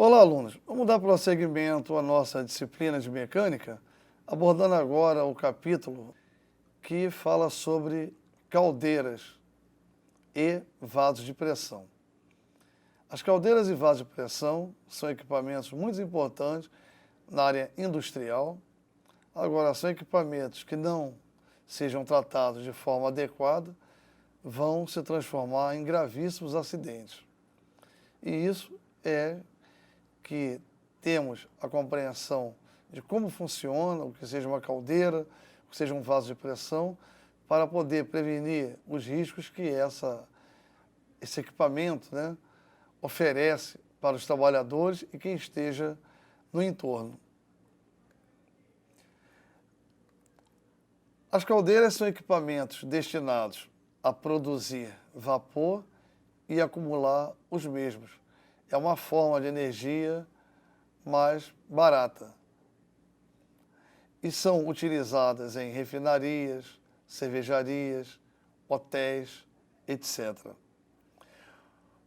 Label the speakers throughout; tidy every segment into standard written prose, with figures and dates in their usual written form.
Speaker 1: Olá, alunos. Vamos dar prosseguimento à nossa disciplina de mecânica, abordando agora o capítulo que fala sobre caldeiras e vasos de pressão. As caldeiras e vasos de pressão são equipamentos muito importantes na área industrial. Agora, são equipamentos que não sejam tratados de forma adequada, vão se transformar em gravíssimos acidentes. E isso é que temos a compreensão de como funciona, o que seja uma caldeira, o que seja um vaso de pressão, para poder prevenir os riscos que esse equipamento, oferece para os trabalhadores e quem esteja no entorno. As caldeiras são equipamentos destinados a produzir vapor e acumular os mesmos. É uma forma de energia mais barata. E são utilizadas em refinarias, cervejarias, hotéis, etc.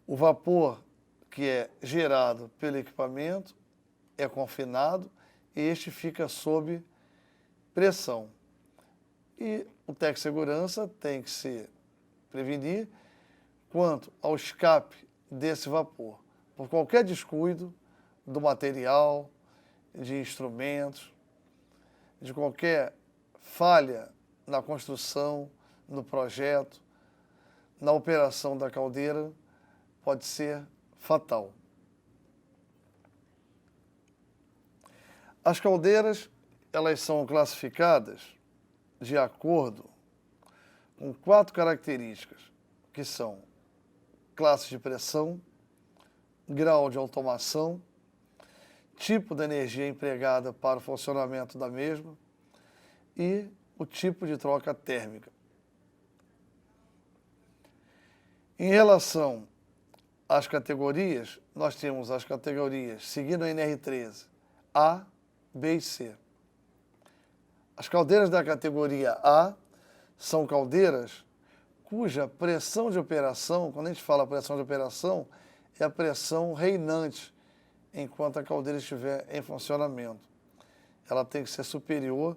Speaker 1: O vapor que é gerado pelo equipamento é confinado e este fica sob pressão. E o técnico de segurança tem que se prevenir quanto ao escape desse vapor, por qualquer descuido do material, de instrumentos, de qualquer falha na construção, no projeto, na operação da caldeira, pode ser fatal. As caldeiras, elas são classificadas de acordo com 4 características, que são classe de pressão, grau de automação, tipo de energia empregada para o funcionamento da mesma e o tipo de troca térmica. Em relação às categorias, nós temos as categorias, seguindo a NR13, A, B e C. As caldeiras da categoria A são caldeiras cuja pressão de operação, quando a gente fala pressão de operação, é a pressão reinante enquanto a caldeira estiver em funcionamento. Ela tem que ser superior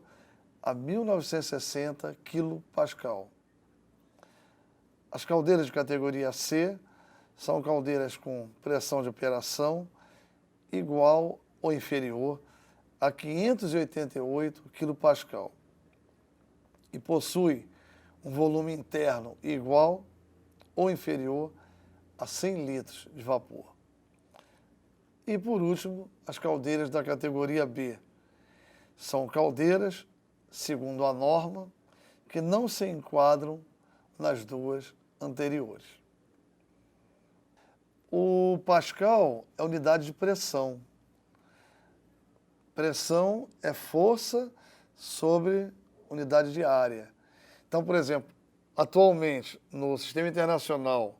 Speaker 1: a 1960 kPa. As caldeiras de categoria C são caldeiras com pressão de operação igual ou inferior a 588 kPa e possui um volume interno igual ou inferior a 100 litros de vapor. E, por último, as caldeiras da categoria B. São caldeiras, segundo a norma, que não se enquadram nas duas anteriores. O Pascal é unidade de pressão. Pressão é força sobre unidade de área. Então, por exemplo, atualmente, no sistema internacional,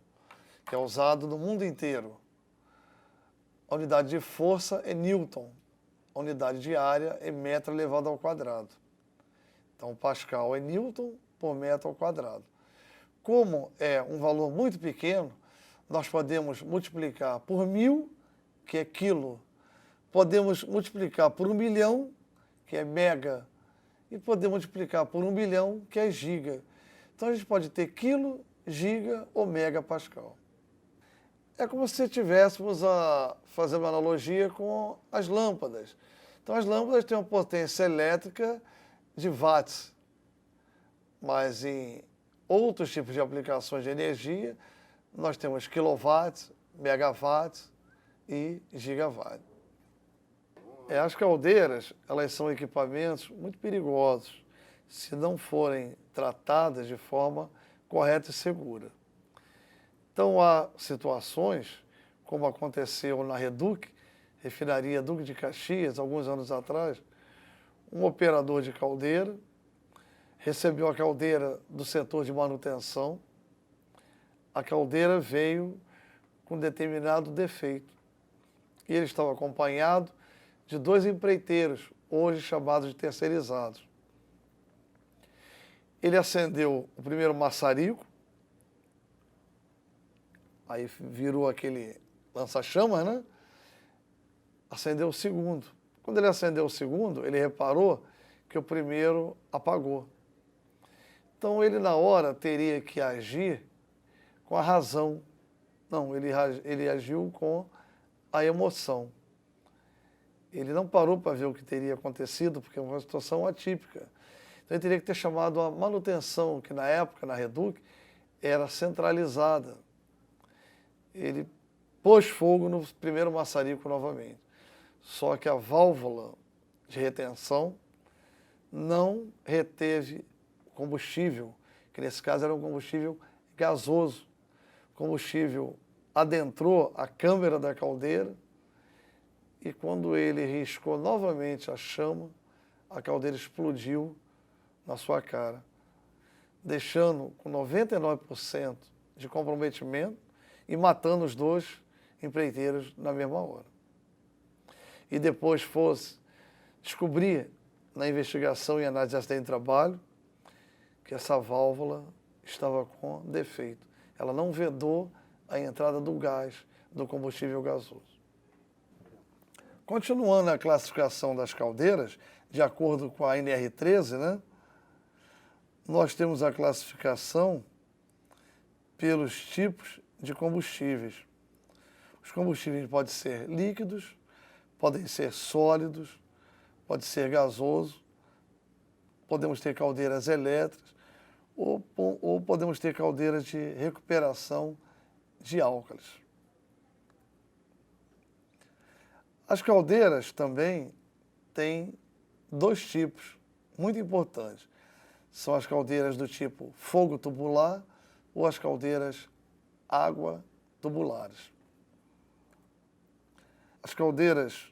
Speaker 1: que é usado no mundo inteiro, a unidade de força é Newton, a unidade de área é metro elevado ao quadrado. Então, Pascal é Newton por metro ao quadrado. Como é um valor muito pequeno, nós podemos multiplicar por 1000, que é quilo, podemos multiplicar por 1 milhão, que é mega, e podemos multiplicar por 1 bilhão, que é giga. Então, a gente pode ter quilo, giga ou megapascal. É como se estivéssemos a fazer uma analogia com as lâmpadas. Então, as lâmpadas têm uma potência elétrica de watts, mas em outros tipos de aplicações de energia, nós temos quilowatts, megawatts e gigawatts. As caldeiras, elas são equipamentos muito perigosos se não forem tratadas de forma correta e segura. Então, há situações, como aconteceu na Reduc, refinaria Duque de Caxias, alguns anos atrás, um operador de caldeira recebeu a caldeira do setor de manutenção, a caldeira veio com determinado defeito. E ele estava acompanhado de 2 empreiteiros, hoje chamados de terceirizados. Ele acendeu o primeiro maçarico, aí virou aquele lança-chamas, acendeu o segundo. Quando ele acendeu o segundo, ele reparou que o primeiro apagou. Então ele na hora teria que agir com a razão. Não, ele agiu com a emoção. Ele não parou para ver o que teria acontecido, porque é uma situação atípica. Então ele teria que ter chamado a manutenção, que na época, na Reduc, era centralizada. Ele pôs fogo no primeiro maçarico novamente. Só que a válvula de retenção não reteve combustível, que nesse caso era um combustível gasoso. O combustível adentrou a câmara da caldeira e quando ele riscou novamente a chama, a caldeira explodiu na sua cara, deixando com 99% de comprometimento e matando os dois empreiteiros na mesma hora. E depois fosse descobrir na investigação e análise de acidente de trabalho que essa válvula estava com defeito. Ela não vedou a entrada do gás, do combustível gasoso. Continuando a classificação das caldeiras, de acordo com a NR13, né, nós temos a classificação pelos tipos de combustíveis. Os combustíveis podem ser líquidos, podem ser sólidos, pode ser gasoso, podemos ter caldeiras elétricas ou podemos ter caldeiras de recuperação de álcalis. As caldeiras também têm dois tipos muito importantes. São as caldeiras do tipo fogo tubular ou as caldeiras água tubulares. As caldeiras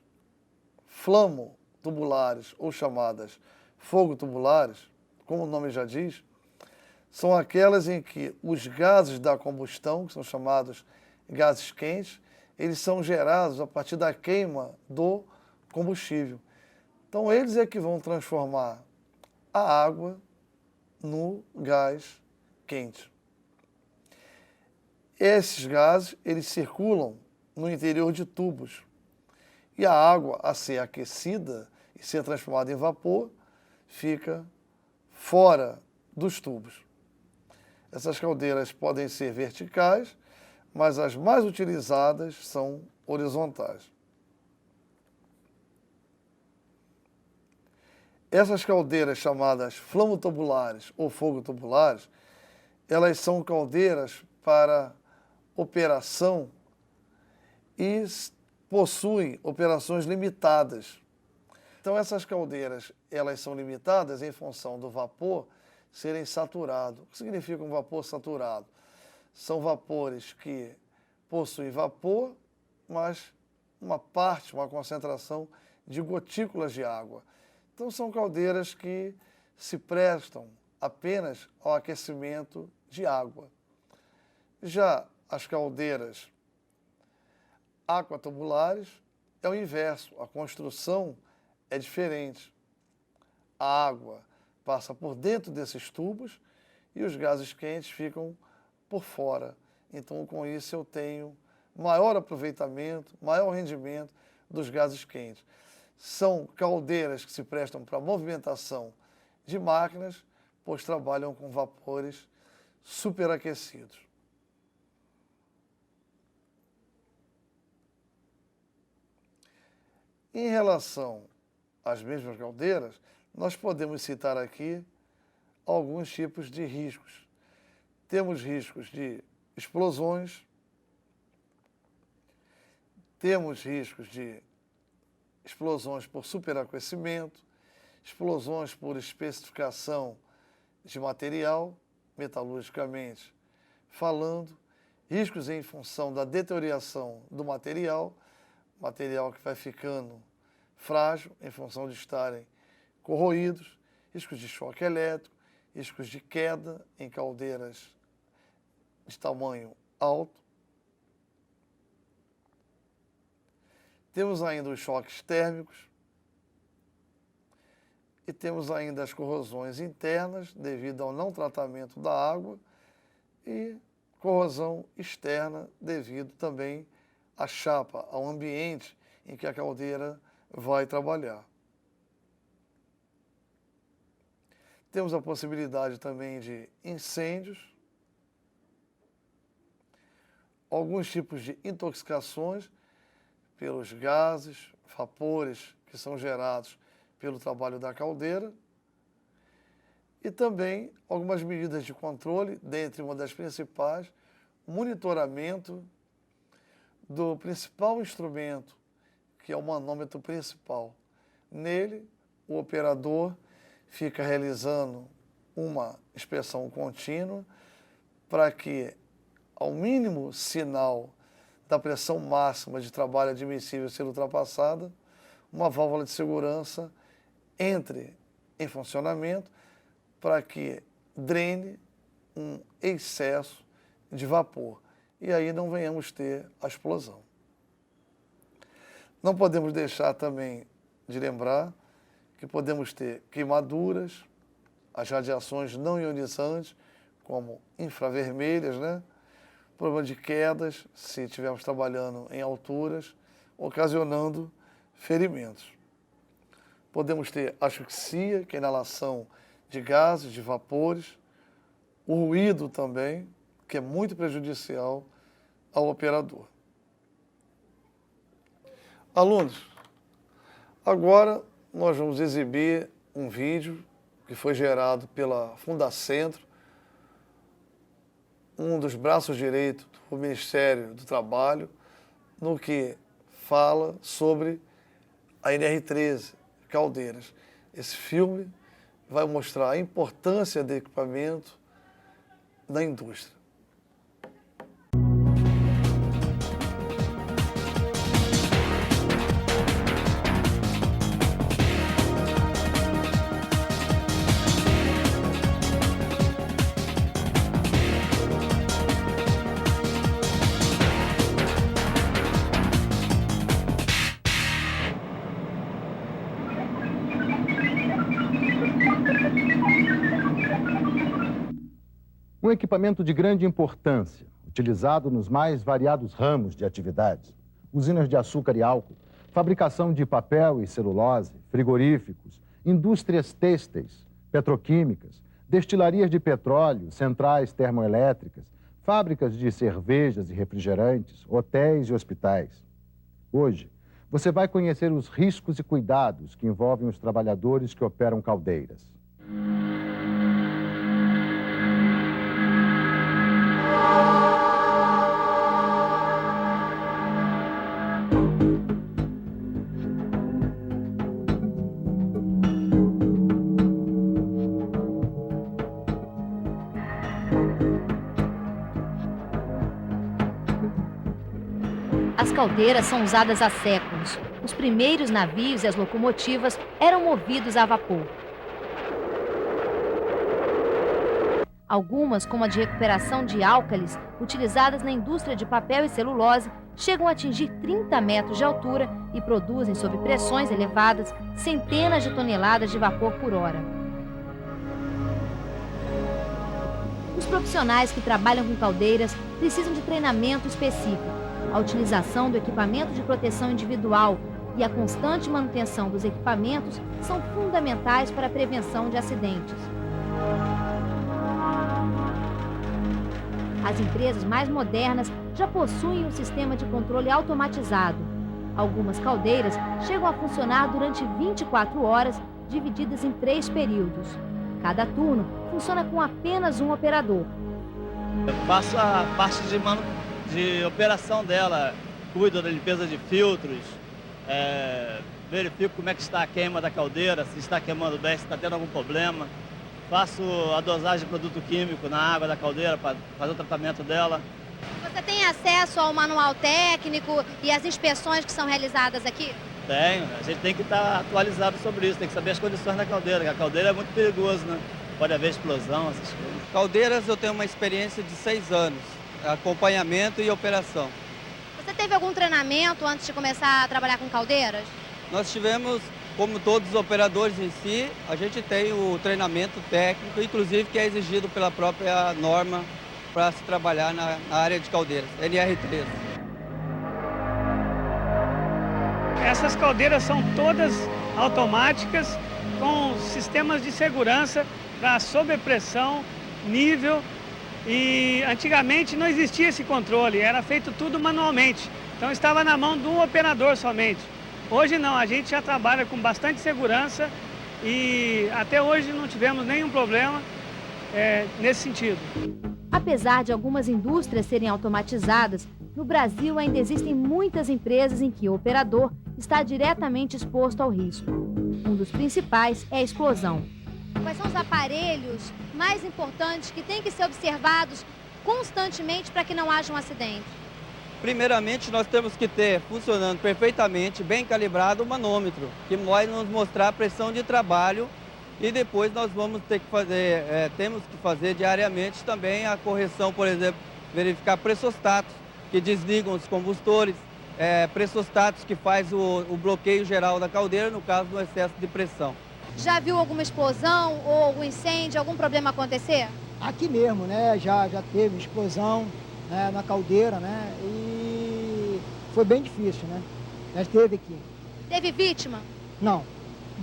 Speaker 1: flamo-tubulares ou chamadas fogo-tubulares, como o nome já diz, são aquelas em que os gases da combustão, que são chamados gases quentes, eles são gerados a partir da queima do combustível. Então, eles é que vão transformar a água no gás quente. Esses gases, eles circulam no interior de tubos. E a água, a ser aquecida e ser transformada em vapor, fica fora dos tubos. Essas caldeiras podem ser verticais, mas as mais utilizadas são horizontais. Essas caldeiras chamadas flamotubulares ou fogo-tubulares, elas são caldeiras para operação e possuem operações limitadas. Então essas caldeiras, elas são limitadas em função do vapor serem saturado. O que significa um vapor saturado? São vapores que possuem vapor, mas uma concentração de gotículas de água. Então são caldeiras que se prestam apenas ao aquecimento de água. Já as caldeiras aquatubulares é o inverso, a construção é diferente. A água passa por dentro desses tubos e os gases quentes ficam por fora. Então, com isso, eu tenho maior aproveitamento, maior rendimento dos gases quentes. São caldeiras que se prestam para movimentação de máquinas, pois trabalham com vapores superaquecidos. Em relação às mesmas caldeiras, nós podemos citar aqui alguns tipos de riscos. Temos riscos de explosões, temos riscos de explosões por superaquecimento, explosões por especificação de material, metalurgicamente falando, riscos em função da deterioração do material que vai ficando frágil em função de estarem corroídos, riscos de choque elétrico, riscos de queda em caldeiras de tamanho alto. Temos ainda os choques térmicos e temos ainda as corrosões internas devido ao não tratamento da água e corrosão externa devido também à chapa, ao ambiente em que a caldeira vai trabalhar. Temos a possibilidade também de incêndios, alguns tipos de intoxicações pelos gases, vapores que são gerados pelo trabalho da caldeira e também algumas medidas de controle, dentre uma das principais, monitoramento do principal instrumento, que é o manômetro principal. Nele, o operador fica realizando uma inspeção contínua para que, ao mínimo sinal da pressão máxima de trabalho admissível ser ultrapassada, uma válvula de segurança entre em funcionamento para que drene um excesso de vapor e aí não venhamos ter a explosão. Não podemos deixar também de lembrar que podemos ter queimaduras, as radiações não ionizantes, como infravermelhas, né? Problema de quedas, se estivermos trabalhando em alturas, ocasionando ferimentos. Podemos ter asfixia, que é a inalação de gases, de vapores, o ruído também, que é muito prejudicial ao operador. Alunos, agora nós vamos exibir um vídeo que foi gerado pela Fundacentro, um dos braços direitos do Ministério do Trabalho, no que fala sobre a NR13, caldeiras. Esse filme vai mostrar a importância do equipamento na indústria.
Speaker 2: Um equipamento de grande importância, utilizado nos mais variados ramos de atividades. Usinas de açúcar e álcool, fabricação de papel e celulose, frigoríficos, indústrias têxteis, petroquímicas, destilarias de petróleo, centrais termoelétricas, fábricas de cervejas e refrigerantes, hotéis e hospitais. Hoje, você vai conhecer os riscos e cuidados que envolvem os trabalhadores que operam caldeiras.
Speaker 3: As caldeiras são usadas há séculos. Os primeiros navios e as locomotivas eram movidos a vapor. Algumas, como a de recuperação de álcalis, utilizadas na indústria de papel e celulose, chegam a atingir 30 metros de altura e produzem, sob pressões elevadas, centenas de toneladas de vapor por hora. Os profissionais que trabalham com caldeiras precisam de treinamento específico. A utilização do equipamento de proteção individual e a constante manutenção dos equipamentos são fundamentais para a prevenção de acidentes. As empresas mais modernas já possuem um sistema de controle automatizado. Algumas caldeiras chegam a funcionar durante 24 horas, divididas em 3 períodos. Cada turno funciona com apenas um operador.
Speaker 4: Eu faço a parte de operação dela, cuido da limpeza de filtros, verifico como é que está a queima da caldeira, se está queimando bem, se está tendo algum problema. Faço a dosagem de produto químico na água da caldeira para fazer o tratamento dela.
Speaker 3: Você tem acesso ao manual técnico e às inspeções que são realizadas aqui?
Speaker 4: Tenho, a gente tem que estar atualizado sobre isso, tem que saber as condições da caldeira, porque a caldeira é muito perigosa, né? Pode haver explosão, essas coisas.
Speaker 5: Caldeiras eu tenho uma experiência de 6 anos, acompanhamento e operação.
Speaker 3: Você teve algum treinamento antes de começar a trabalhar com caldeiras?
Speaker 5: Nós tivemos, como todos os operadores em si, a gente tem o treinamento técnico, inclusive que é exigido pela própria norma para se trabalhar na área de caldeiras, NR13.
Speaker 6: Essas caldeiras são todas automáticas com sistemas de segurança para sobrepressão, nível, e antigamente não existia esse controle, era feito tudo manualmente, então estava na mão de um operador somente. Hoje não, a gente já trabalha com bastante segurança e até hoje não tivemos nenhum problema nesse sentido.
Speaker 3: Apesar de algumas indústrias serem automatizadas, no Brasil ainda existem muitas empresas em que o operador está diretamente exposto ao risco. Um dos principais é a explosão.
Speaker 7: Quais são os aparelhos mais importantes que têm que ser observados constantemente para que não haja um acidente?
Speaker 5: Primeiramente, nós temos que ter funcionando perfeitamente, bem calibrado, o manômetro, que vai nos mostrar a pressão de trabalho, e depois nós vamos ter que fazer, temos que fazer diariamente também a correção, por exemplo, verificar pressostatos, que desligam os combustores, pressostatos que faz o bloqueio geral da caldeira, no caso do excesso de pressão.
Speaker 7: Já viu alguma explosão ou algum incêndio, algum problema acontecer?
Speaker 8: Aqui mesmo, né? Já teve explosão, né, na caldeira, né? E foi bem difícil, né? Já teve aqui.
Speaker 7: Teve vítima?
Speaker 8: Não.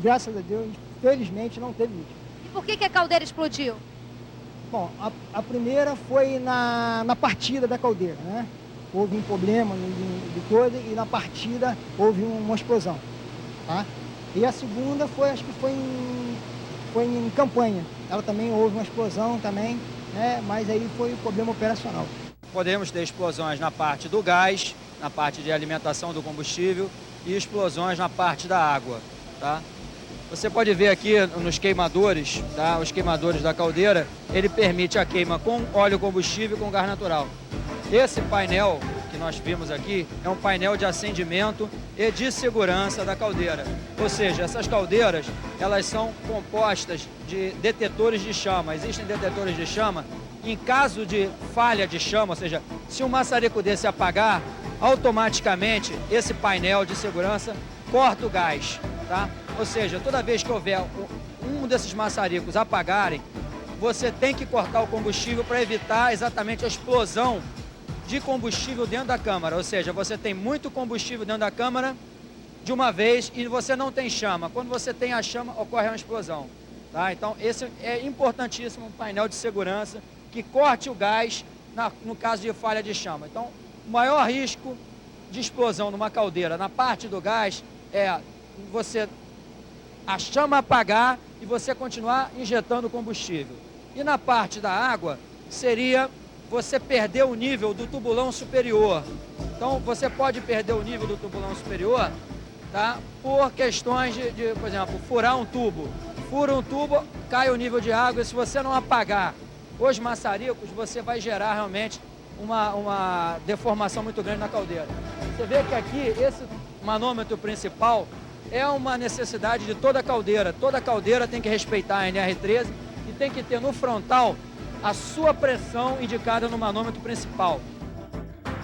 Speaker 8: Graças a Deus, felizmente não teve vítima.
Speaker 7: E por que a caldeira explodiu?
Speaker 8: Bom, a primeira foi na partida da caldeira, né? Houve um problema de coisa e na partida houve uma explosão, tá? E a segunda acho que foi em Campanha. Ela também houve uma explosão também, né? Mas aí foi o problema operacional.
Speaker 9: Podemos ter explosões na parte do gás, na parte de alimentação do combustível e explosões na parte da água, tá? Você pode ver aqui nos queimadores, tá? Os queimadores da caldeira, ele permite a queima com óleo combustível e com gás natural. Esse painel que nós vimos aqui é um painel de acendimento e de segurança da caldeira. Ou seja, essas caldeiras, elas são compostas de detetores de chama. Existem detetores de chama. Em caso de falha de chama, ou seja, se um maçarico desse apagar, automaticamente esse painel de segurança corta o gás, tá? Ou seja, toda vez que houver um desses maçaricos apagarem, você tem que cortar o combustível para evitar exatamente a explosão de combustível dentro da câmara. Ou seja, você tem muito combustível dentro da câmara de uma vez e você não tem chama. Quando você tem a chama, ocorre uma explosão, tá? Então, esse é importantíssimo, um painel de segurança que corte o gás no caso de falha de chama. Então, o maior risco de explosão numa caldeira na parte do gás é a chama apagar e você continuar injetando combustível. E na parte da água, seria você perder o nível do tubulão superior. Então, você pode perder o nível do tubulão superior, tá? Por questões de, por exemplo, furar um tubo. Fura um tubo, cai o nível de água, e se você não apagar os maçaricos, você vai gerar realmente uma deformação muito grande na caldeira. Você vê que aqui, esse manômetro principal é uma necessidade de toda caldeira. Toda caldeira tem que respeitar a NR13 e tem que ter no frontal a sua pressão indicada no manômetro principal.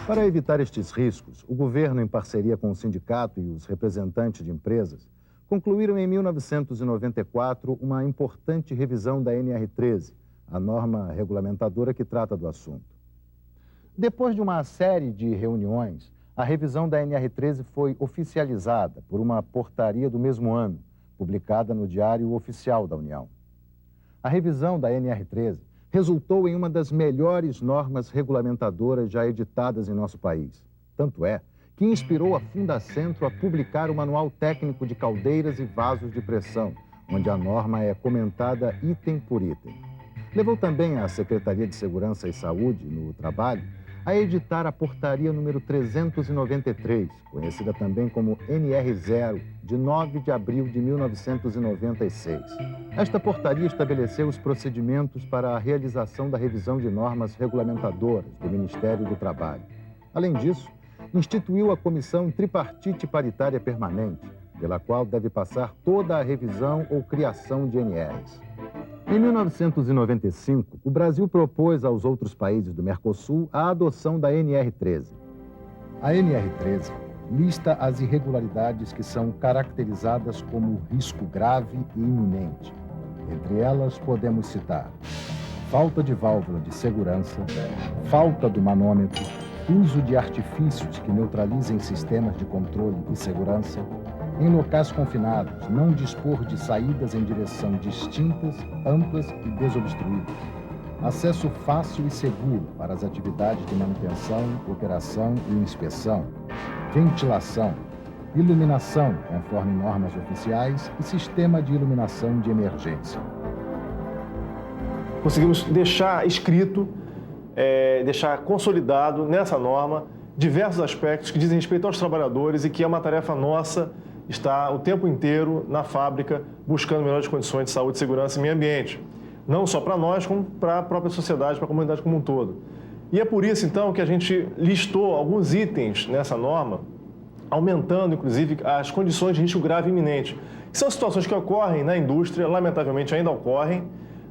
Speaker 2: Para evitar estes riscos, o governo, em parceria com o sindicato e os representantes de empresas, concluíram em 1994 uma importante revisão da NR13, a norma regulamentadora que trata do assunto. Depois de uma série de reuniões, a revisão da NR13 foi oficializada por uma portaria do mesmo ano, publicada no Diário Oficial da União. A revisão da NR13 resultou em uma das melhores normas regulamentadoras já editadas em nosso país. Tanto é que inspirou a Fundacentro a publicar o Manual Técnico de Caldeiras e Vasos de Pressão, onde a norma é comentada item por item. Levou também a Secretaria de Segurança e Saúde no Trabalho a editar a Portaria número 393, conhecida também como NR0, de 9 de abril de 1996. Esta portaria estabeleceu os procedimentos para a realização da revisão de normas regulamentadoras do Ministério do Trabalho. Além disso, instituiu a Comissão Tripartite Paritária Permanente, pela qual deve passar toda a revisão ou criação de NRs. Em 1995, o Brasil propôs aos outros países do Mercosul a adoção da NR13. A NR13 lista as irregularidades que são caracterizadas como risco grave e iminente. Entre elas, podemos citar falta de válvula de segurança, falta do manômetro, uso de artifícios que neutralizem sistemas de controle e segurança, em locais confinados, não dispor de saídas em direção distintas, amplas e desobstruídas. Acesso fácil e seguro para as atividades de manutenção, operação e inspeção. Ventilação. Iluminação, conforme normas oficiais, e sistema de iluminação de emergência.
Speaker 10: Conseguimos deixar escrito, deixar consolidado nessa norma diversos aspectos que dizem respeito aos trabalhadores e que é uma tarefa nossa estar o tempo inteiro na fábrica buscando melhores condições de saúde, segurança e meio ambiente. Não só para nós, como para a própria sociedade, para a comunidade como um todo. E é por isso, então, que a gente listou alguns itens nessa norma, aumentando, inclusive, as condições de risco grave e iminente, que são situações que ocorrem na indústria, lamentavelmente ainda ocorrem,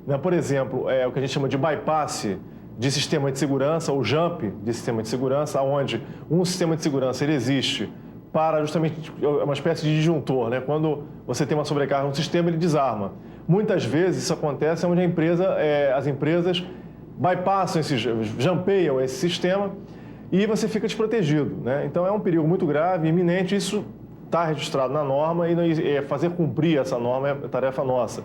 Speaker 10: né? Por exemplo, o que a gente chama de bypass de sistema de segurança, ou jump de sistema de segurança, onde um sistema de segurança ele existe para justamente uma espécie de disjuntor, né? Quando você tem uma sobrecarga no sistema, ele desarma. Muitas vezes isso acontece onde as empresas bypassam, jumpeiam esse sistema e você fica desprotegido, né? Então é um perigo muito grave, iminente, isso está registrado na norma e fazer cumprir essa norma é tarefa nossa.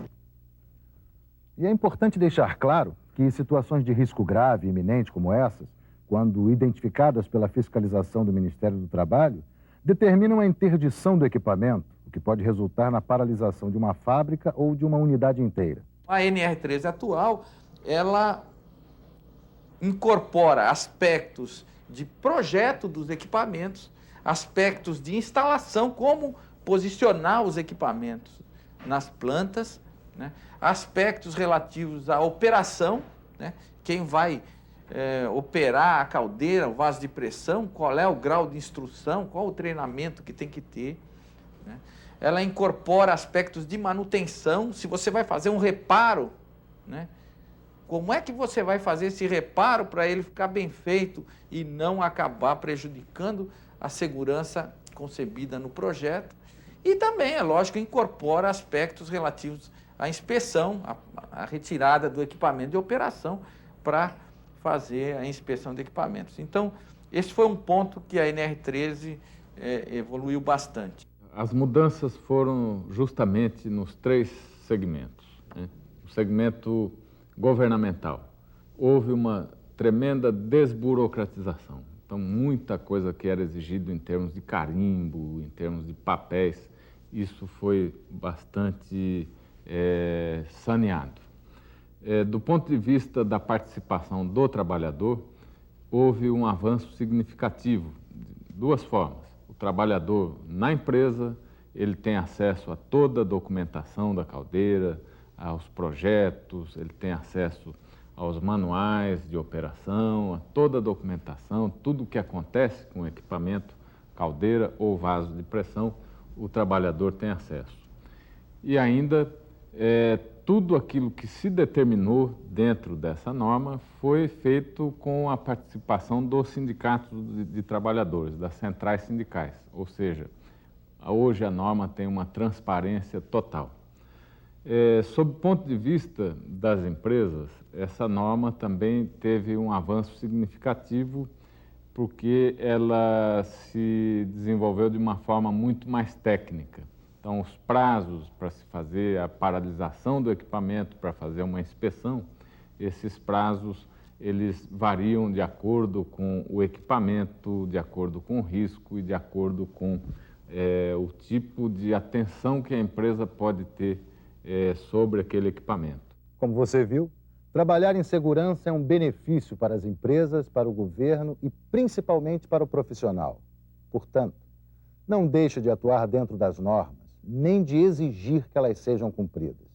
Speaker 2: E é importante deixar claro que situações de risco grave e iminente como essas, quando identificadas pela fiscalização do Ministério do Trabalho, determinam a interdição do equipamento, o que pode resultar na paralisação de uma fábrica ou de uma unidade inteira.
Speaker 11: A NR13 atual, ela incorpora aspectos de projeto dos equipamentos, aspectos de instalação, como posicionar os equipamentos nas plantas, né? Aspectos relativos à operação, né? Quem vai operar a caldeira, o vaso de pressão, qual é o grau de instrução, qual o treinamento que tem que ter, né? Ela incorpora aspectos de manutenção, se você vai fazer um reparo, né? Como é que você vai fazer esse reparo para ele ficar bem feito e não acabar prejudicando a segurança concebida no projeto? E também, é lógico, incorpora aspectos relativos à inspeção, a retirada do equipamento de operação para fazer a inspeção de equipamentos. Então, esse foi um ponto que a NR13 evoluiu bastante.
Speaker 12: As mudanças foram justamente nos 3 segmentos, né? O segmento governamental. Houve uma tremenda desburocratização. Então, muita coisa que era exigido em termos de carimbo, em termos de papéis, isso foi bastante saneado. Do ponto de vista da participação do trabalhador, houve um avanço significativo, de 2 formas. O trabalhador na empresa, ele tem acesso a toda a documentação da caldeira, aos projetos, ele tem acesso aos manuais de operação, a toda a documentação, tudo o que acontece com o equipamento, caldeira ou vaso de pressão, o trabalhador tem acesso. E ainda, tudo aquilo que se determinou dentro dessa norma foi feito com a participação dos sindicatos de trabalhadores, das centrais sindicais, ou seja, hoje a norma tem uma transparência total. Sob o ponto de vista das empresas, essa norma também teve um avanço significativo porque ela se desenvolveu de uma forma muito mais técnica. Então, os prazos para se fazer a paralisação do equipamento, para fazer uma inspeção, esses prazos eles variam de acordo com o equipamento, de acordo com o risco e de acordo com o tipo de atenção que a empresa pode ter sobre aquele equipamento.
Speaker 2: Como você viu, trabalhar em segurança é um benefício para as empresas, para o governo e principalmente para o profissional. Portanto, não deixe de atuar dentro das normas, nem de exigir que elas sejam cumpridas.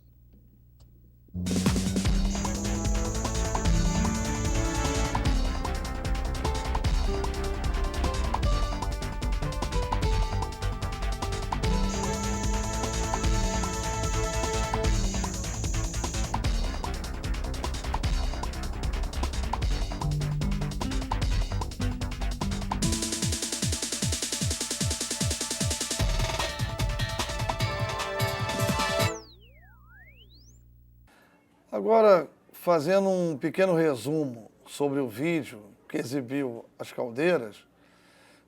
Speaker 1: Agora, fazendo um pequeno resumo sobre o vídeo que exibiu as caldeiras,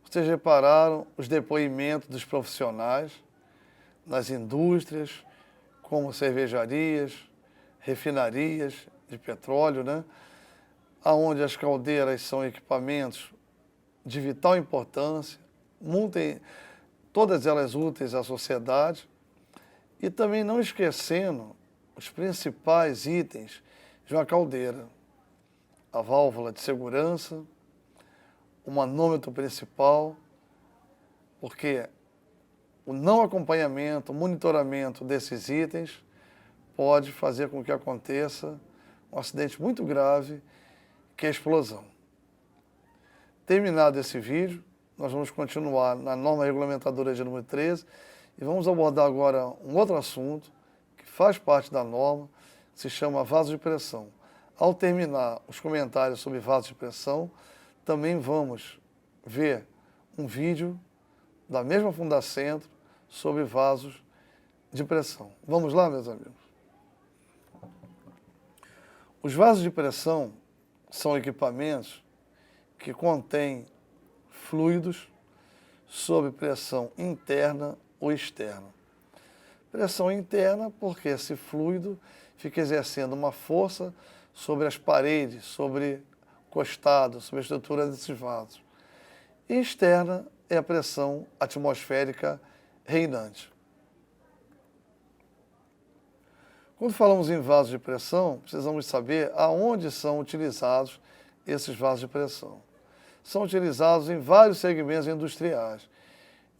Speaker 1: vocês repararam os depoimentos dos profissionais nas indústrias, como cervejarias, refinarias de petróleo, né? Onde as caldeiras são equipamentos de vital importância, todas elas úteis à sociedade, e também não esquecendo os principais itens de uma caldeira: a válvula de segurança, o manômetro principal, porque o não acompanhamento, o monitoramento desses itens pode fazer com que aconteça um acidente muito grave, que é a explosão. Terminado esse vídeo, nós vamos continuar na norma regulamentadora de número 13 e vamos abordar agora um outro assunto que faz parte da norma, que se chama vaso de pressão. Ao terminar os comentários sobre vaso de pressão, também vamos ver um vídeo da mesma Fundacentro sobre vasos de pressão. Vamos lá, meus amigos? Os vasos de pressão são equipamentos que contêm fluidos sob pressão interna ou externa. Pressão interna porque esse fluido fica exercendo uma força sobre as paredes, sobre o costado, sobre a estrutura desses vasos. E externa é a pressão atmosférica reinante. Quando falamos em vasos de pressão, precisamos saber aonde são utilizados esses vasos de pressão. São utilizados em vários segmentos industriais,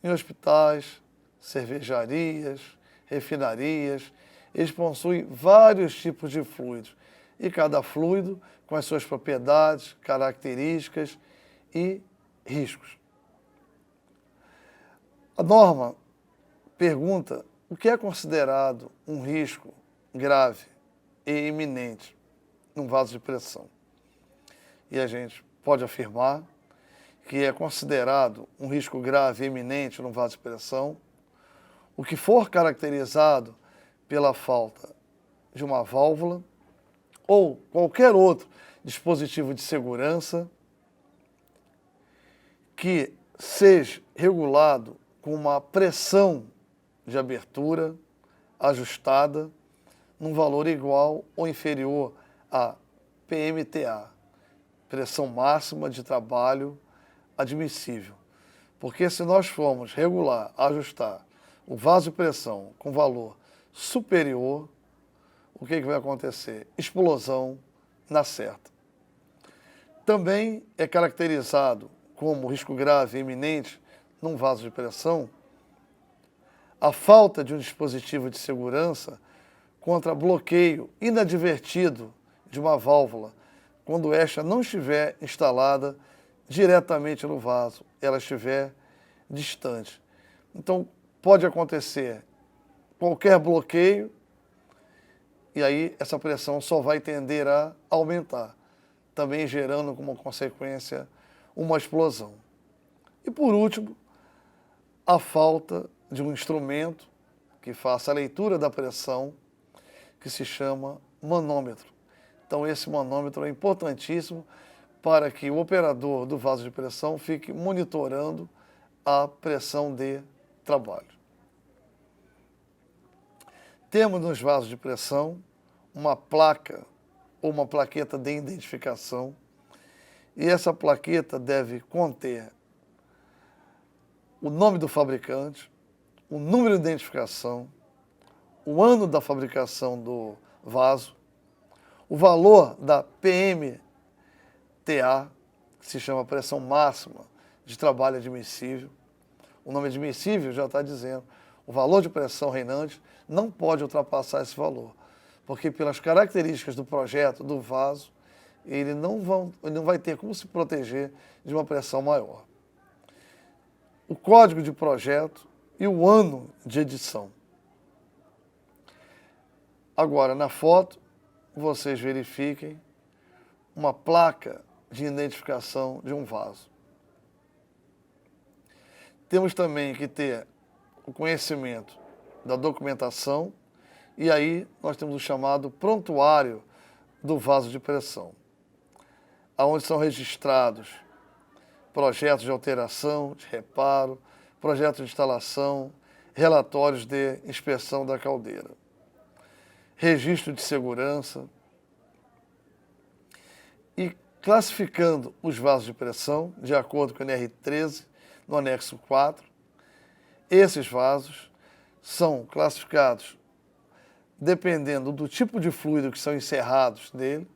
Speaker 1: em hospitais, cervejarias, refinarias. Eles possuem vários tipos de fluidos, e cada fluido com as suas propriedades, características e riscos. A norma pergunta o que é considerado um risco grave e iminente num vaso de pressão. E a gente pode afirmar que é considerado um risco grave e iminente num vaso de pressão o que for caracterizado pela falta de uma válvula ou qualquer outro dispositivo de segurança que seja regulado com uma pressão de abertura ajustada num valor igual ou inferior a PMTA, pressão máxima de trabalho admissível. Porque se nós formos regular, ajustar o vaso de pressão com valor superior, o que vai acontecer? Explosão na certa. Também é caracterizado como risco grave e iminente num vaso de pressão a falta de um dispositivo de segurança contra bloqueio inadvertido de uma válvula, quando esta não estiver instalada diretamente no vaso, ela estiver distante. Então, pode acontecer qualquer bloqueio e aí essa pressão só vai tender a aumentar, também gerando como consequência uma explosão. E por último, a falta de um instrumento que faça a leitura da pressão, que se chama manômetro. Então esse manômetro é importantíssimo para que o operador do vaso de pressão fique monitorando a pressão de trabalho. Temos nos vasos de pressão uma placa ou uma plaqueta de identificação, e essa plaqueta deve conter o nome do fabricante, o número de identificação, o ano da fabricação do vaso, o valor da PMTA, que se chama pressão máxima de trabalho admissível. O nome admissível já está dizendo, o valor de pressão reinante não pode ultrapassar esse valor, porque pelas características do projeto do vaso, ele não vai ter como se proteger de uma pressão maior. O código de projeto e o ano de edição. Agora, na foto, vocês verifiquem uma placa de identificação de um vaso. Temos também que ter o conhecimento da documentação e aí nós temos o chamado prontuário do vaso de pressão. onde são registrados projetos de alteração, de reparo, projetos de instalação, relatórios de inspeção da caldeira, registro de segurança e classificando os vasos de pressão, de acordo com o NR13, no anexo 4. Esses vasos são classificados dependendo do tipo de fluido que são encerrados nele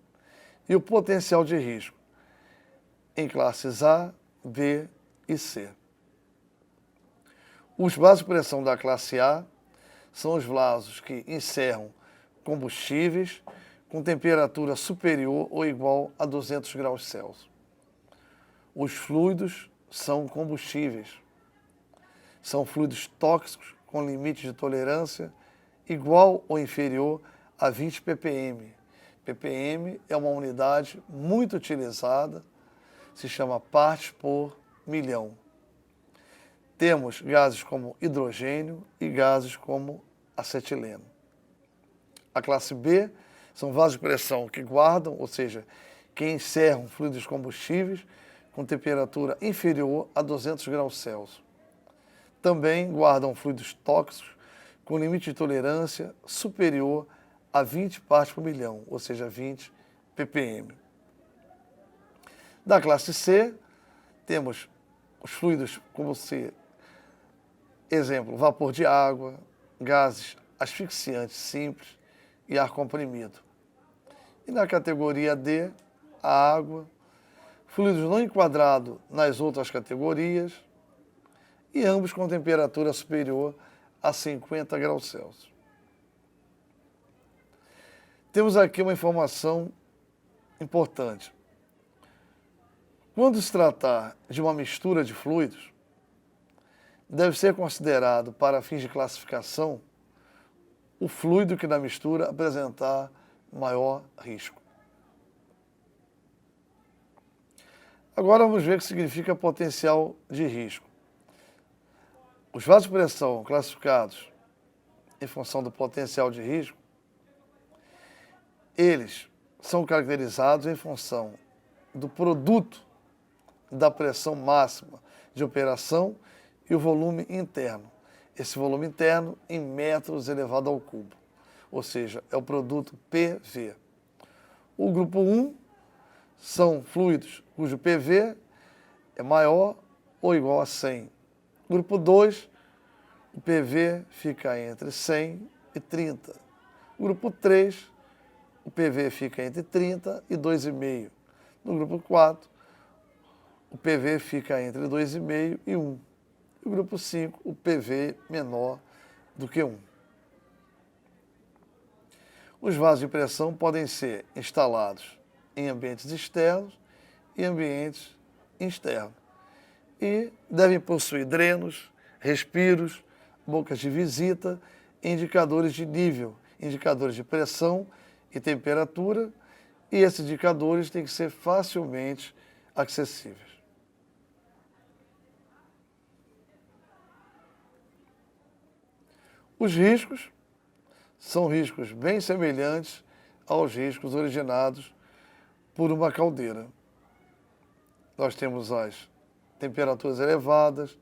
Speaker 1: e o potencial de risco, em classes A, B e C. Os vasos de pressão da classe A são os vasos que encerram combustíveis com temperatura superior ou igual a 200 graus Celsius. Os fluidos são combustíveis. São fluidos tóxicos com limite de tolerância igual ou inferior a 20 ppm. ppm é uma unidade muito utilizada, se chama partes por milhão. Temos gases como hidrogênio e gases como acetileno. A classe B são vasos de pressão que guardam, ou seja, que encerram fluidos combustíveis com temperatura inferior a 200 graus Celsius. Também guardam fluidos tóxicos com limite de tolerância superior a 20 partes por milhão, ou seja, 20 ppm. Da classe C, temos os fluidos como exemplo, vapor de água, gases asfixiantes simples e ar comprimido. E na categoria D, a água, fluidos não enquadrados nas outras categorias e ambos com temperatura superior a 50 graus Celsius. Temos aqui uma informação importante. Quando se tratar de uma mistura de fluidos, deve ser considerado, para fins de classificação, o fluido que na mistura apresentar maior risco. Agora vamos ver o que significa potencial de risco. Os vasos de pressão classificados em função do potencial de risco, eles são caracterizados em função do produto da pressão máxima de operação e o volume interno. Esse volume interno em metros elevado ao cubo, ou seja, é o produto PV. O grupo 1 são fluidos cujo PV é maior ou igual a 100. Grupo 2, o PV fica entre 100 e 30. Grupo 3, o PV fica entre 30 e 2,5. No grupo 4, o PV fica entre 2,5 e 1. No grupo 5, o PV menor do que 1. Os vasos de pressão podem ser instalados em ambientes externos e ambientes internos e devem possuir drenos, respiros, bocas de visita e indicadores de nível, indicadores de pressão e temperatura, e esses indicadores têm que ser facilmente acessíveis. Os riscos são riscos bem semelhantes aos riscos originados por uma caldeira. Nós temos as temperaturas elevadas,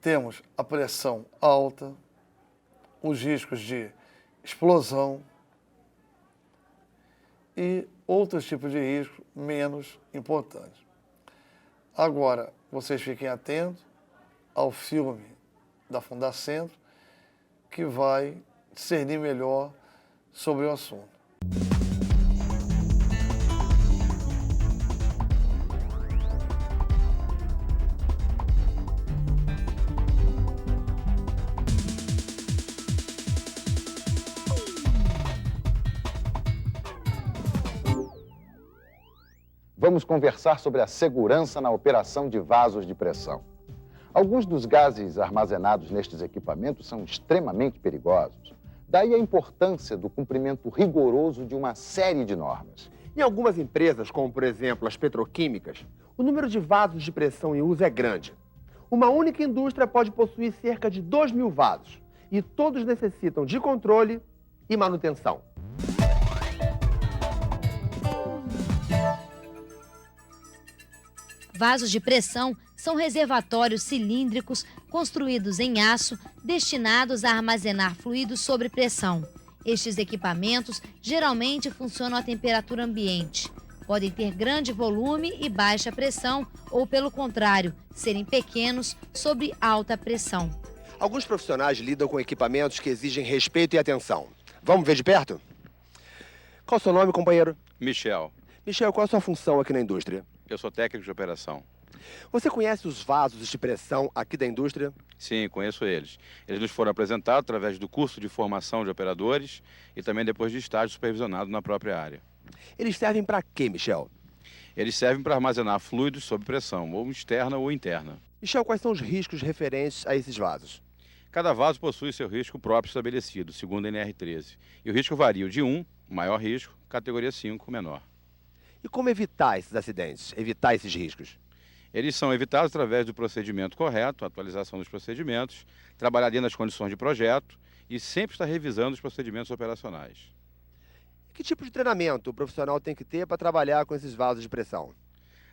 Speaker 1: temos a pressão alta, os riscos de explosão e outros tipos de riscos menos importantes. Agora, vocês fiquem atentos ao filme da Fundacentro, que vai discernir melhor sobre o assunto.
Speaker 2: Vamos conversar sobre a segurança na operação de vasos de pressão. Alguns dos gases armazenados nestes equipamentos são extremamente perigosos. Daí a importância do cumprimento rigoroso de uma série de normas.
Speaker 13: Em algumas empresas, como por exemplo as petroquímicas, o número de vasos de pressão em uso é grande. Uma única indústria pode possuir cerca de 2.000 vasos e todos necessitam de controle e manutenção.
Speaker 3: Vasos de pressão são reservatórios cilíndricos construídos em aço destinados a armazenar fluidos sob pressão. Estes equipamentos geralmente funcionam a temperatura ambiente. Podem ter grande volume e baixa pressão ou, pelo contrário, serem pequenos sob alta pressão.
Speaker 13: Alguns profissionais lidam com equipamentos que exigem respeito e atenção. Vamos ver de perto? Qual o seu nome, companheiro?
Speaker 14: Michel.
Speaker 13: Michel, qual a sua função aqui na indústria?
Speaker 14: Eu sou técnico de operação.
Speaker 13: Você conhece os vasos de pressão aqui da indústria?
Speaker 14: Sim, conheço eles. Eles nos foram apresentados através do curso de formação de operadores e também depois de estágio supervisionado na própria área.
Speaker 13: Eles servem para quê, Michel?
Speaker 14: Eles servem para armazenar fluidos sob pressão, ou externa ou interna.
Speaker 13: Michel, quais são os riscos referentes a esses vasos?
Speaker 14: Cada vaso possui seu risco próprio estabelecido, segundo a NR13. E o risco varia de 1, maior risco, categoria 5, menor.
Speaker 13: E como evitar esses acidentes, evitar esses riscos?
Speaker 14: Eles são evitados através do procedimento correto, atualização dos procedimentos, trabalhar dentro das condições de projeto e sempre estar revisando os procedimentos operacionais.
Speaker 13: Que tipo de treinamento o profissional tem que ter para trabalhar com esses vasos de pressão?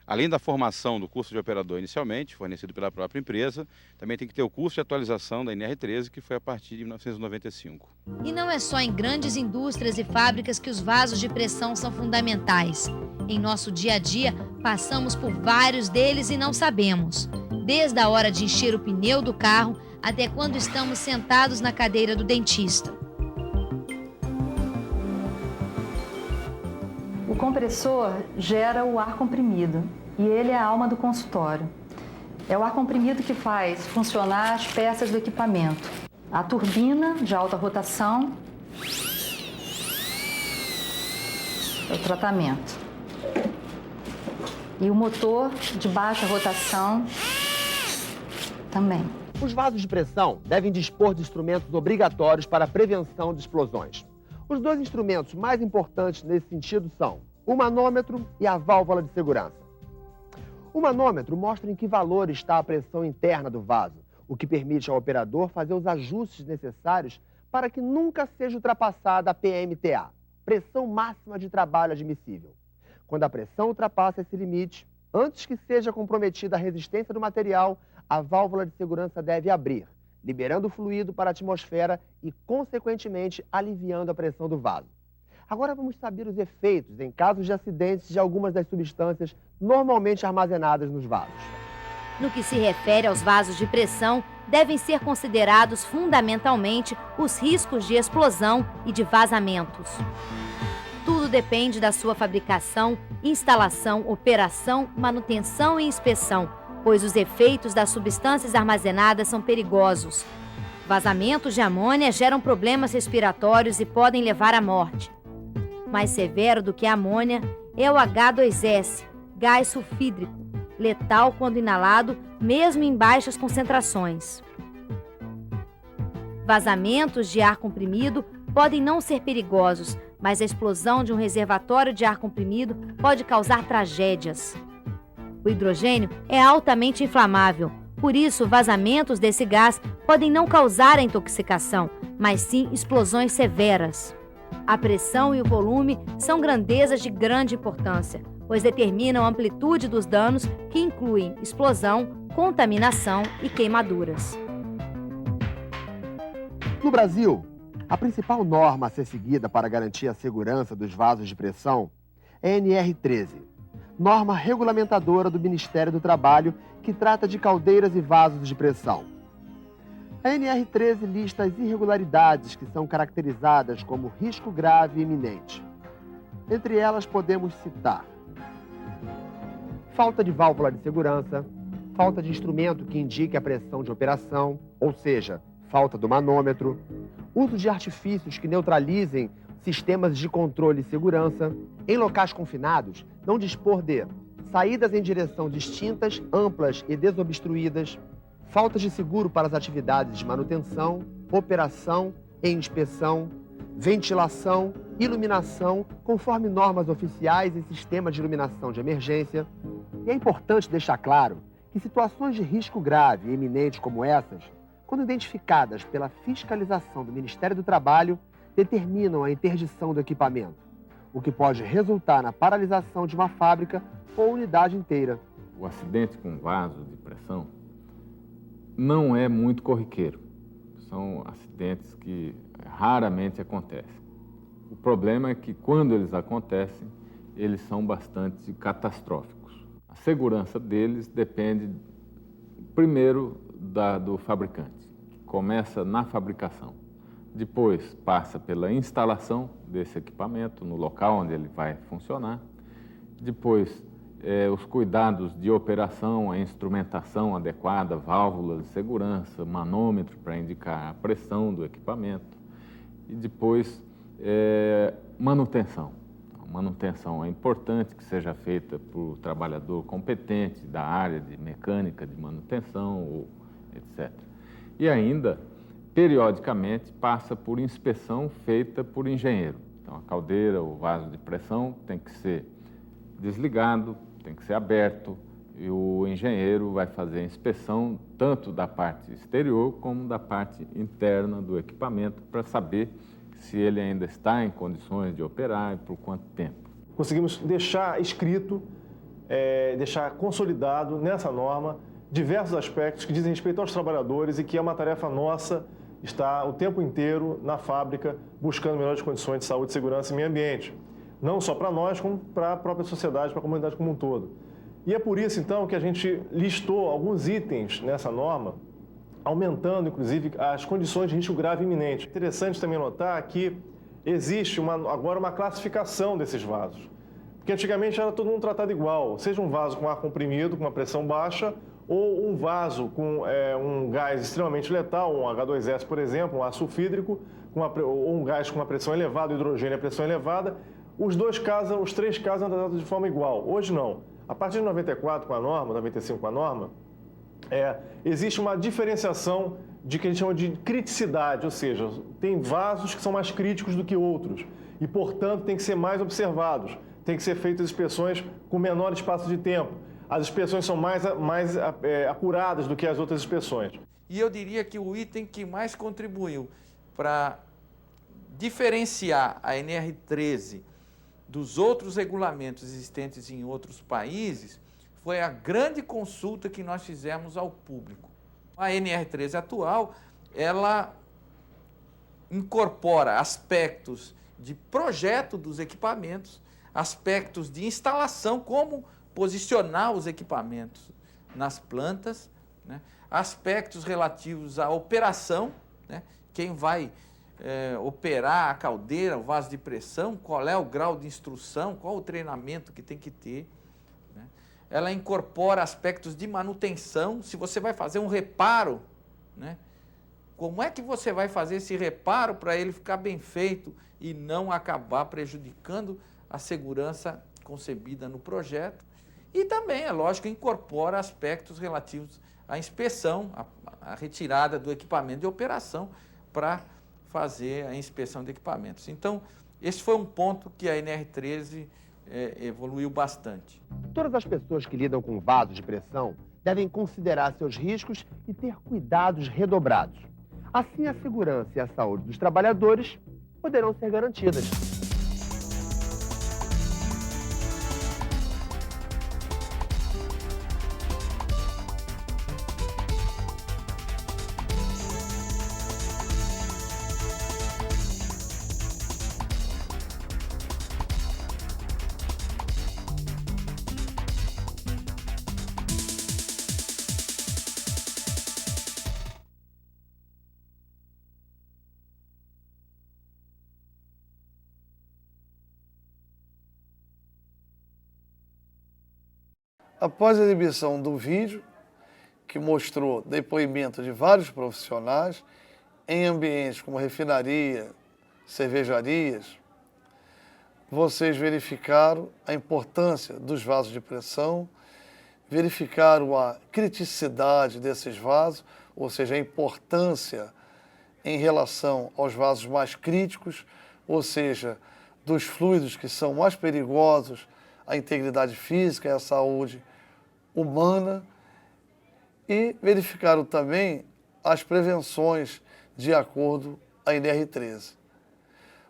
Speaker 14: Além da formação do curso de operador inicialmente, fornecido pela própria empresa, também tem que ter o curso de atualização da NR13, que foi a partir de 1995.
Speaker 3: E não é só em grandes indústrias e fábricas que os vasos de pressão são fundamentais. Em nosso dia a dia, passamos por vários deles e não sabemos. Desde a hora de encher o pneu do carro até quando estamos sentados na cadeira do dentista.
Speaker 15: O compressor gera o ar comprimido e ele é a alma do consultório. É o ar comprimido que faz funcionar as peças do equipamento. A turbina de alta rotação é o tratamento. E o motor de baixa rotação também.
Speaker 13: Os vasos de pressão devem dispor de instrumentos obrigatórios para a prevenção de explosões. Os dois instrumentos mais importantes nesse sentido são o manômetro e a válvula de segurança. O manômetro mostra em que valor está a pressão interna do vaso, o que permite ao operador fazer os ajustes necessários para que nunca seja ultrapassada a PMTA, pressão máxima de trabalho admissível. Quando a pressão ultrapassa esse limite, antes que seja comprometida a resistência do material, a válvula de segurança deve abrir, liberando o fluido para a atmosfera e, consequentemente, aliviando a pressão do vaso. Agora vamos saber os efeitos em casos de acidentes de algumas das substâncias normalmente armazenadas nos vasos.
Speaker 3: No que se refere aos vasos de pressão, devem ser considerados fundamentalmente os riscos de explosão e de vazamentos. Tudo depende da sua fabricação, instalação, operação, manutenção e inspeção, pois os efeitos das substâncias armazenadas são perigosos. Vazamentos de amônia geram problemas respiratórios e podem levar à morte. Mais severo do que a amônia é o H2S, gás sulfídrico, letal quando inalado, mesmo em baixas concentrações. Vazamentos de ar comprimido podem não ser perigosos, mas a explosão de um reservatório de ar comprimido pode causar tragédias. O hidrogênio é altamente inflamável, por isso vazamentos desse gás podem não causar a intoxicação, mas sim explosões severas. A pressão e o volume são grandezas de grande importância, pois determinam a amplitude dos danos que incluem explosão, contaminação e queimaduras.
Speaker 13: No Brasil, a principal norma a ser seguida para garantir a segurança dos vasos de pressão é a NR13, norma regulamentadora do Ministério do Trabalho que trata de caldeiras e vasos de pressão. A NR13 lista as irregularidades que são caracterizadas como risco grave e iminente. Entre elas podemos citar falta de válvula de segurança, falta de instrumento que indique a pressão de operação, ou seja, falta do manômetro, uso de artifícios que neutralizem sistemas de controle e segurança, em locais confinados, não dispor de saídas em direção distintas, amplas e desobstruídas, falta de seguro para as atividades de manutenção, operação e inspeção, ventilação, iluminação, conforme normas oficiais e sistemas de iluminação de emergência. E é importante deixar claro que situações de risco grave e iminente como essas, quando identificadas pela fiscalização do Ministério do Trabalho, determinam a interdição do equipamento, o que pode resultar na paralisação de uma fábrica ou unidade inteira.
Speaker 12: o acidente com vaso de pressão não é muito corriqueiro. São acidentes que raramente acontecem. O problema é que, quando eles acontecem, eles são bastante catastróficos. A segurança deles depende, primeiro, do fabricante, que começa na fabricação. Depois, passa pela instalação desse equipamento no local onde ele vai funcionar. Depois, os cuidados de operação, a instrumentação adequada, válvulas de segurança, manômetro para indicar a pressão do equipamento. E depois, manutenção. A manutenção é importante que seja feita por trabalhador competente da área de mecânica de manutenção, etc. E ainda, periodicamente, passa por inspeção feita por engenheiro. Então, a caldeira, o vaso de pressão tem que ser desligado, tem que ser aberto, e o engenheiro vai fazer a inspeção tanto da parte exterior como da parte interna do equipamento para saber se ele ainda está em condições de operar e por quanto tempo.
Speaker 10: Conseguimos deixar escrito, deixar consolidado nessa norma diversos aspectos que dizem respeito aos trabalhadores e que é uma tarefa nossa estar o tempo inteiro na fábrica buscando melhores condições de saúde, segurança e meio ambiente. Não só para nós, como para a própria sociedade, para a comunidade como um todo. E é por isso, então, que a gente listou alguns itens nessa norma, aumentando, inclusive, as condições de risco grave e iminente. Interessante também notar que existe agora uma classificação desses vasos. Porque antigamente era todo mundo tratado igual, seja um vaso com ar comprimido, com uma pressão baixa, ou um vaso com um gás extremamente letal, um H2S, por exemplo, um ar sulfídrico, ou um gás com uma pressão elevada, hidrogênio a pressão elevada. Os três casos são tratados de forma igual. Hoje não. A partir de 94 com a norma, 95 com a norma, existe uma diferenciação de que a gente chama de criticidade, ou seja, tem vasos que são mais críticos do que outros e, portanto, tem que ser mais observados, tem que ser feitas inspeções com menor espaço de tempo. As inspeções são mais apuradas do que as outras inspeções.
Speaker 11: E eu diria que o item que mais contribuiu para diferenciar a NR13 dos outros regulamentos existentes em outros países foi a grande consulta que nós fizemos ao público. A NR13 atual, ela incorpora aspectos de projeto dos equipamentos, aspectos de instalação, como posicionar os equipamentos nas plantas, né? Aspectos relativos à operação, né? Quem vai operar a caldeira, o vaso de pressão, qual é o grau de instrução, qual o treinamento que tem que ter. Né? Ela incorpora aspectos de manutenção, se você vai fazer um reparo, né? Como é que você vai fazer esse reparo para ele ficar bem feito e não acabar prejudicando a segurança concebida no projeto. E também, é lógico, incorpora aspectos relativos à inspeção, à retirada do equipamento de operação para fazer a inspeção de equipamentos. Então, esse foi um ponto que a NR13 evoluiu bastante.
Speaker 13: Todas as pessoas que lidam com vasos de pressão devem considerar seus riscos e ter cuidados redobrados. Assim, a segurança e a saúde dos trabalhadores poderão ser garantidas.
Speaker 1: Após a exibição do vídeo, que mostrou depoimento de vários profissionais em ambientes como refinaria, cervejarias, vocês verificaram a importância dos vasos de pressão, verificaram a criticidade desses vasos, ou seja, a importância em relação aos vasos mais críticos, ou seja, dos fluidos que são mais perigosos, a integridade física e a saúde humana, e verificaram também as prevenções de acordo com a NR13.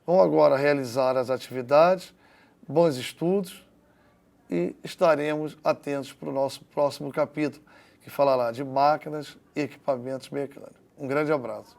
Speaker 1: Vão agora realizar as atividades, bons estudos e estaremos atentos para o nosso próximo capítulo, que falará de máquinas e equipamentos mecânicos. Um grande abraço.